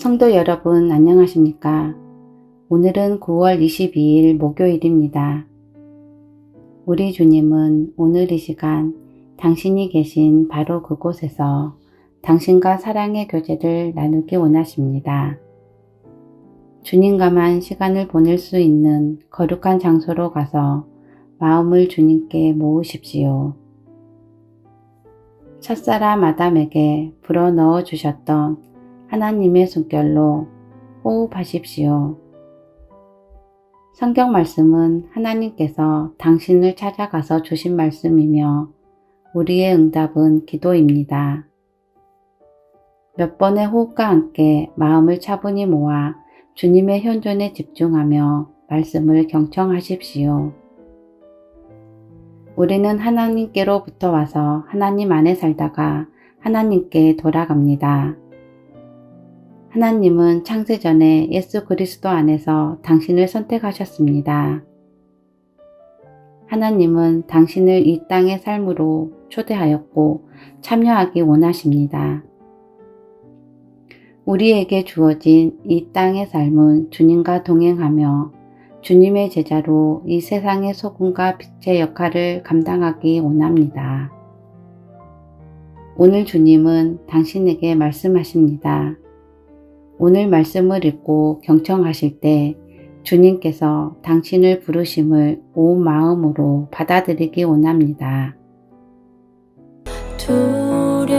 성도 여러분 안녕하십니까? 오늘은 9월 22일 목요일입니다. 우리 주님은 오늘 이 시간 당신이 계신 바로 그곳에서 당신과 사랑의 교제를 나누기 원하십니다. 주님과만 시간을 보낼 수 있는 거룩한 장소로 가서 마음을 주님께 모으십시오. 첫사람 아담에게 불어넣어 주셨던 하나님의 숨결로 호흡하십시오. 성경 말씀은 하나님께서 당신을 찾아가서 주신 말씀이며 우리의 응답은 기도입니다. 몇 번의 호흡과 함께 마음을 차분히 모아 주님의 현존에 집중하며 말씀을 경청하십시오. 우리는 하나님께로부터 와서 하나님 안에 살다가 하나님께 돌아갑니다. 하나님은 창세전에 예수 그리스도 안에서 당신을 선택하셨습니다. 하나님은 당신을 이 땅의 삶으로 초대하였고 참여하기 원하십니다. 우리에게 주어진 이 땅의 삶은 주님과 동행하며 주님의 제자로 이 세상의 소금과 빛의 역할을 감당하기 원합니다. 오늘 주님은 당신에게 말씀하십니다. 오늘 말씀을 읽고 경청하실 때 주님께서 당신을 부르심을 온 마음으로 받아들이기 원합니다. 두려워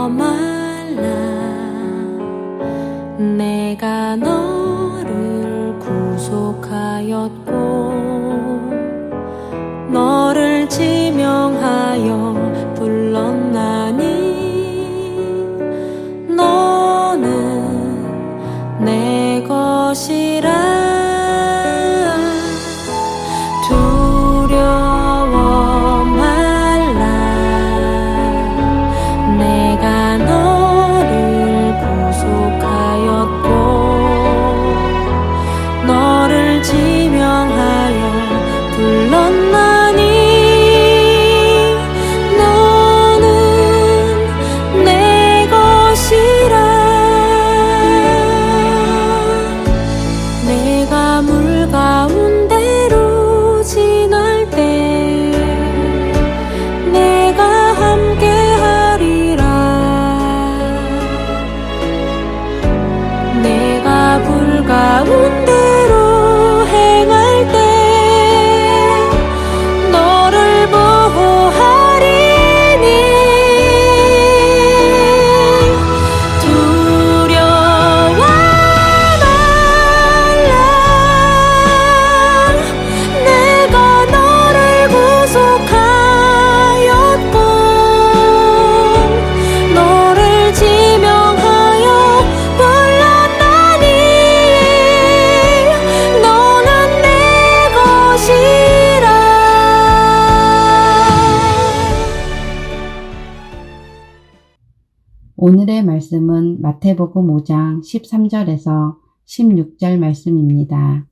말라 내가 너를 구속하였고 너를 지명하여 불렀나니 내 것이라 두려워 말라 내가 너를 구속하였고 너를 지명하여 불렀나니 너는 내 것이라 내가 물 가운데로 지날 때 내가 함께 하리라 내가 불 가운데로 행할 때 너를 보호하리니 두려워 내가 너를 구속하였고 너를 지명하여 불렀나니 너는 내 것이라 오늘의 말씀은 마태복음 5장 13절에서 16절 말씀입니다.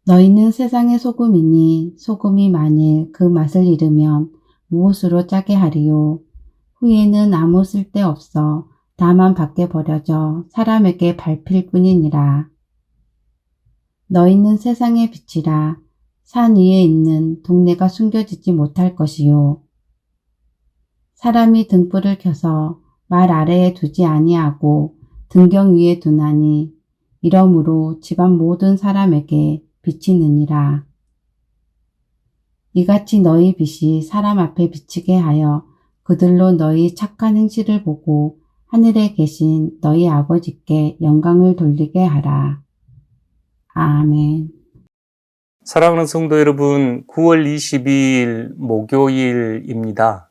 너희는 세상의 소금이니 소금이 만일 그 맛을 잃으면 무엇으로 짜게 하리요? 후에는 아무 쓸데 없어 다만 밖에 버려져 사람에게 밟힐 뿐이니라. 너희는 세상의 빛이라. 산 위에 있는 동네가 숨겨지지 못할 것이요. 사람이 등불을 켜서 말 아래에 두지 아니하고 등경 위에 두나니 이러므로 집안 모든 사람에게 비치느니라. 이같이 너희 빛이 사람 앞에 비치게 하여 그들로 너희 착한 행실을 보고 하늘에 계신 너희 아버지께 영광을 돌리게 하라. 아멘. 사랑하는 성도 여러분, 9월 22일 목요일입니다.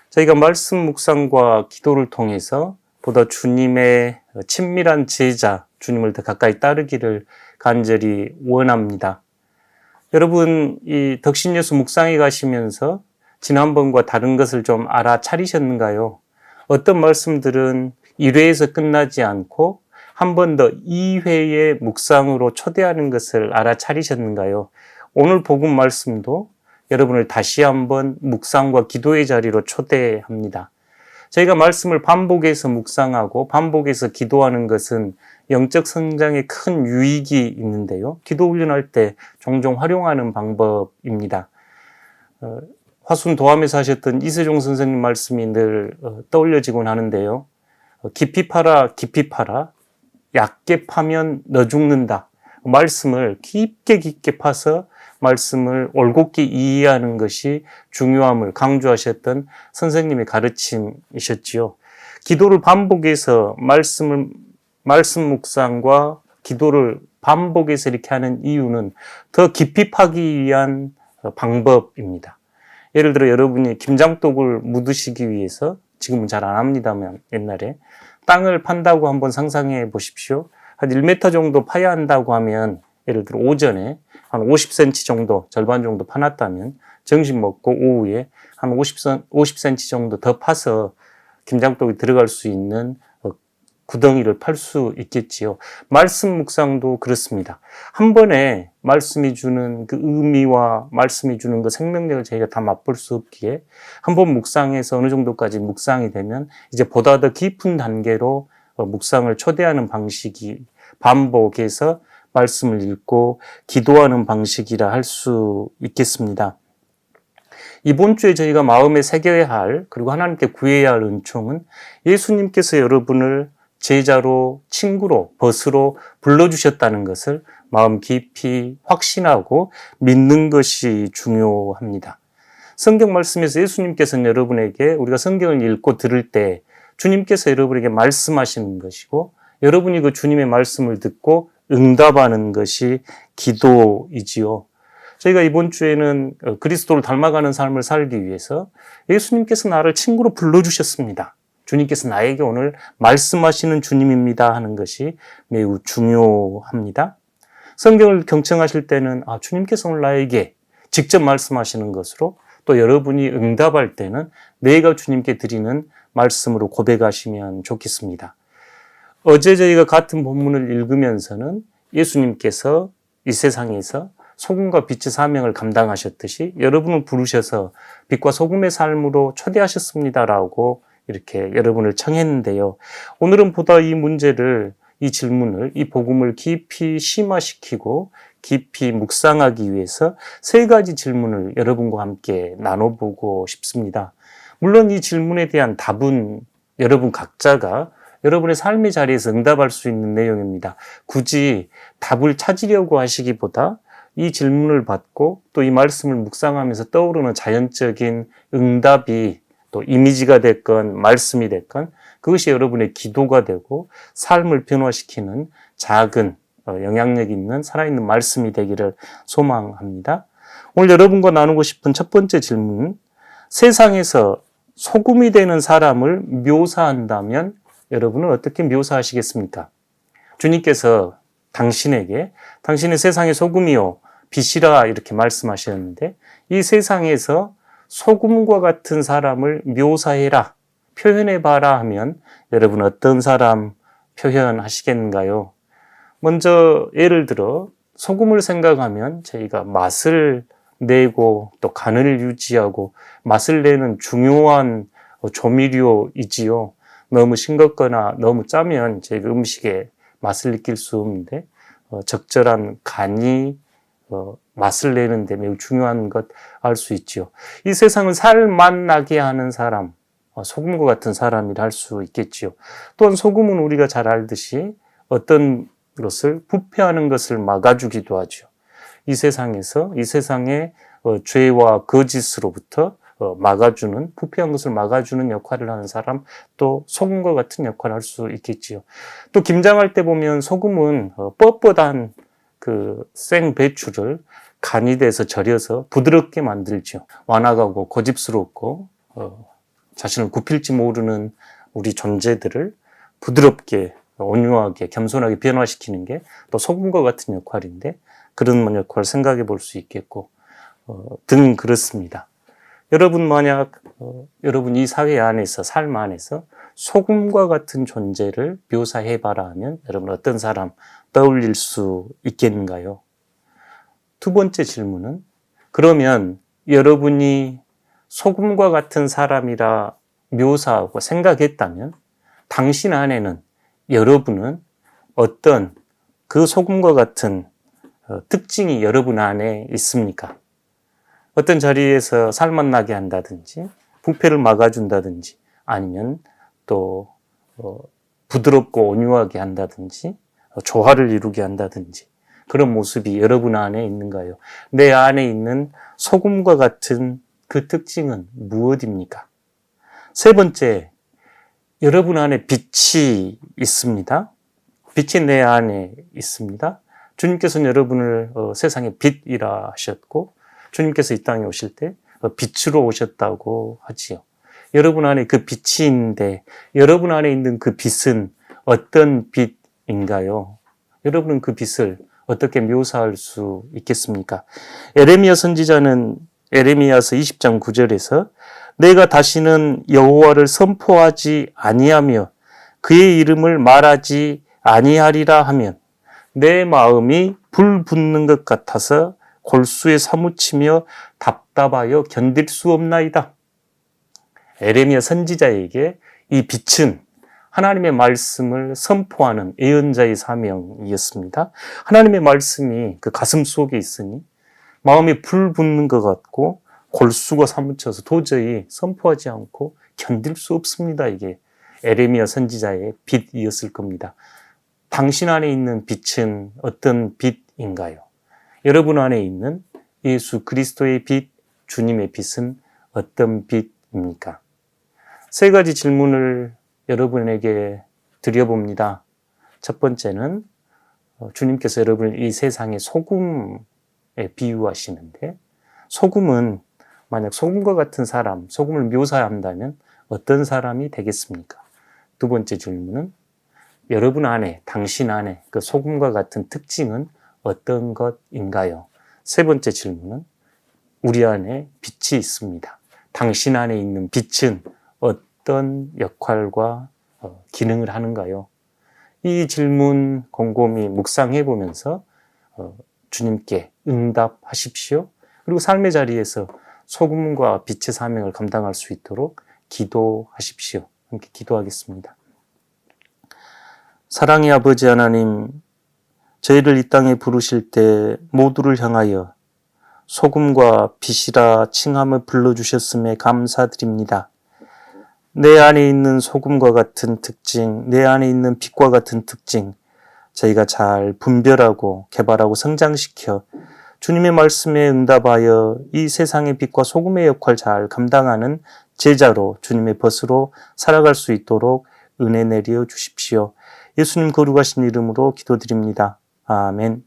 저희가 말씀 묵상과 기도를 통해서 보다 주님의 친밀한 제자, 주님을 더 가까이 따르기를 간절히 원합니다. 여러분, 이 덕신예수 묵상에 가시면서 지난번과 다른 것을 좀 알아차리셨는가요? 어떤 말씀들은 1회에서 끝나지 않고 한 번 더 2회의 묵상으로 초대하는 것을 알아차리셨는가요? 오늘 복음 말씀도 여러분을 다시 한번 묵상과 기도의 자리로 초대합니다. 저희가 말씀을 반복해서 묵상하고 반복해서 기도하는 것은 영적 성장에 큰 유익이 있는데요. 기도 훈련할 때 종종 활용하는 방법입니다. 화순 도함에서 하셨던 이세종 선생님 말씀이 늘 떠올려지곤 하는데요. 깊이 파라, 깊이 파라. 얕게 파면 너 죽는다. 말씀을 깊게 파서 말씀을 올곧게 이해하는 것이 중요함을 강조하셨던 선생님의 가르침이셨지요. 기도를 반복해서 말씀 묵상과 기도를 반복해서 이렇게 하는 이유는 더 깊이 파기 위한 방법입니다. 예를 들어 여러분이 김장독을 묻으시기 위해서, 지금은 잘 안 합니다만 옛날에 땅을 판다고 한번 상상해 보십시오. 한 1m 정도 파야 한다고 하면, 예를 들어 오전에 한 50cm 정도, 절반 정도 파놨다면 점심 먹고 오후에 한 50cm 정도 더 파서 김장독이 들어갈 수 있는 구덩이를 팔 수 있겠지요. 말씀 묵상도 그렇습니다. 한 번에 말씀이 주는 그 의미와 말씀이 주는 그 생명력을 저희가 다 맛볼 수 없기에 한 번 묵상해서 어느 정도까지 묵상이 되면 이제 보다 더 깊은 단계로 묵상을 초대하는 방식이 반복해서 말씀을 읽고 기도하는 방식이라 할 수 있겠습니다. 이번 주에 저희가 마음에 새겨야 할, 그리고 하나님께 구해야 할 은총은 예수님께서 여러분을 제자로, 친구로, 벗으로 불러주셨다는 것을 마음 깊이 확신하고 믿는 것이 중요합니다. 성경 말씀에서 예수님께서는 여러분에게, 우리가 성경을 읽고 들을 때 주님께서 여러분에게 말씀하시는 것이고, 여러분이 그 주님의 말씀을 듣고 응답하는 것이 기도이지요. 저희가 이번 주에는 그리스도를 닮아가는 삶을 살기 위해서 예수님께서 나를 친구로 불러주셨습니다. 주님께서 나에게 오늘 말씀하시는 주님입니다 하는 것이 매우 중요합니다. 성경을 경청하실 때는 주님께서 오늘 나에게 직접 말씀하시는 것으로, 또 여러분이 응답할 때는 내가 주님께 드리는 말씀으로 고백하시면 좋겠습니다. 어제 저희가 같은 본문을 읽으면서는 예수님께서 이 세상에서 소금과 빛의 사명을 감당하셨듯이 여러분을 부르셔서 빛과 소금의 삶으로 초대하셨습니다라고 이렇게 여러분을 청했는데요. 오늘은 보다 이 문제를, 이 질문을, 이 복음을 깊이 심화시키고 깊이 묵상하기 위해서 세 가지 질문을 여러분과 함께 나눠보고 싶습니다. 물론 이 질문에 대한 답은 여러분 각자가 여러분의 삶의 자리에서 응답할 수 있는 내용입니다. 굳이 답을 찾으려고 하시기보다 이 질문을 받고 또 이 말씀을 묵상하면서 떠오르는 자연적인 응답이 또 이미지가 됐건 말씀이 됐건 그것이 여러분의 기도가 되고 삶을 변화시키는 작은 영향력 있는 살아있는 말씀이 되기를 소망합니다. 오늘 여러분과 나누고 싶은 첫 번째 질문은, 세상에서 소금이 되는 사람을 묘사한다면 여러분은 어떻게 묘사하시겠습니까? 주님께서 당신에게 당신의 세상의 소금이요 빛이라 이렇게 말씀하셨는데, 이 세상에서 소금과 같은 사람을 묘사해라, 표현해봐라 하면 여러분 어떤 사람 표현하시겠는가요? 먼저 예를 들어 소금을 생각하면 저희가 맛을 내고 또 간을 유지하고 맛을 내는 중요한 조미료이지요. 너무 싱겁거나 너무 짜면 저희가 음식에 맛을 느낄 수 없는데 적절한 간이 맛을 내는 데 매우 중요한 것 알 수 있지요. 이 세상은 살맛 나게 하는 사람, 소금과 같은 사람이라 할 수 있겠지요. 또한 소금은 우리가 잘 알듯이 어떤 것을 부패하는 것을 막아주기도 하죠. 이 세상에서, 이 세상의 죄와 거짓으로부터 막아주는, 부패한 것을 막아주는 역할을 하는 사람, 또 소금과 같은 역할을 할 수 있겠지요. 또 김장할 때 보면 소금은 뻣뻣한 그 생배추를 간이 돼서 절여서 부드럽게 만들죠. 완악하고 고집스럽고 자신을 굽힐지 모르는 우리 존재들을 부드럽게, 온유하게, 겸손하게 변화시키는 게 또 소금과 같은 역할인데, 그런 역할을 생각해 볼 수 있겠고 등 그렇습니다. 여러분 만약 여러분 이 사회 안에서, 삶 안에서 소금과 같은 존재를 묘사해봐라 하면 여러분 어떤 사람 떠올릴 수 있겠는가요? 두 번째 질문은, 그러면 여러분이 소금과 같은 사람이라 묘사하고 생각했다면 당신 안에는, 여러분은 어떤 그 소금과 같은 특징이 여러분 안에 있습니까? 어떤 자리에서 살맛나게 한다든지 부패를 막아준다든지 아니면 또 부드럽고 온유하게 한다든지 조화를 이루게 한다든지 그런 모습이 여러분 안에 있는가요? 내 안에 있는 소금과 같은 그 특징은 무엇입니까? 세 번째, 여러분 안에 빛이 있습니다. 빛이 내 안에 있습니다. 주님께서는 여러분을 세상의 빛이라 하셨고 주님께서 이 땅에 오실 때 빛으로 오셨다고 하지요. 여러분 안에 그 빛이 있는데 여러분 안에 있는 그 빛은 어떤 빛인가요? 여러분은 그 빛을 어떻게 묘사할 수 있겠습니까? 에레미야 선지자는 에레미야서 20장 9절에서 내가 다시는 여호와를 선포하지 아니하며 그의 이름을 말하지 아니하리라 하면 내 마음이 불 붙는 것 같아서 골수에 사무치며 답답하여 견딜 수 없나이다. 에레미야 선지자에게 이 빛은 하나님의 말씀을 선포하는 예언자의 사명이었습니다. 하나님의 말씀이 그 가슴 속에 있으니 마음이 불 붙는 것 같고 골수가 사무쳐서 도저히 선포하지 않고 견딜 수 없습니다. 이게 에레미야 선지자의 빛이었을 겁니다. 당신 안에 있는 빛은 어떤 빛인가요? 여러분 안에 있는 예수 그리스도의 빛, 주님의 빛은 어떤 빛입니까? 세 가지 질문을 여러분에게 드려봅니다. 첫 번째는 주님께서 여러분을 이 세상의 소금에 비유하시는데 소금은 만약 소금과 같은 사람, 소금을 묘사한다면 어떤 사람이 되겠습니까? 두 번째 질문은 여러분 안에, 당신 안에 그 소금과 같은 특징은 어떤 것인가요? 세 번째 질문은 우리 안에 빛이 있습니다. 당신 안에 있는 빛은 어떤 역할과 기능을 하는가요? 이 질문 곰곰이 묵상해 보면서 주님께 응답하십시오. 그리고 삶의 자리에서 소금과 빛의 사명을 감당할 수 있도록 기도하십시오. 함께 기도하겠습니다. 사랑의 아버지 하나님, 저희를 이 땅에 부르실 때 모두를 향하여 소금과 빛이라 칭함을 불러주셨음에 감사드립니다. 내 안에 있는 소금과 같은 특징, 내 안에 있는 빛과 같은 특징, 저희가 잘 분별하고 개발하고 성장시켜 주님의 말씀에 응답하여 이 세상의 빛과 소금의 역할 잘 감당하는 제자로 주님의 벗으로 살아갈 수 있도록 은혜 내려 주십시오. 예수님 거룩하신 이름으로 기도드립니다. 아멘.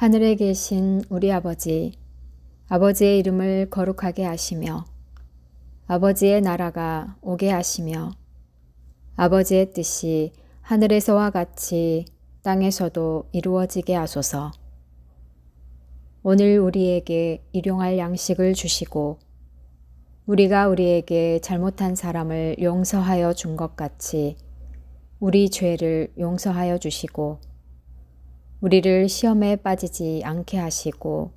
하늘에 계신 우리 아버지, 아버지의 이름을 거룩하게 하시며 아버지의 나라가 오게 하시며 아버지의 뜻이 하늘에서와 같이 땅에서도 이루어지게 하소서. 오늘 우리에게 일용할 양식을 주시고 우리가 우리에게 잘못한 사람을 용서하여 준 것 같이 우리 죄를 용서하여 주시고 우리를 시험에 빠지지 않게 하시고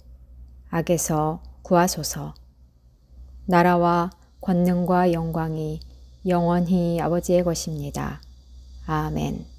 악에서 구하소서. 나라와 권능과 영광이 영원히 아버지의 것입니다. 아멘.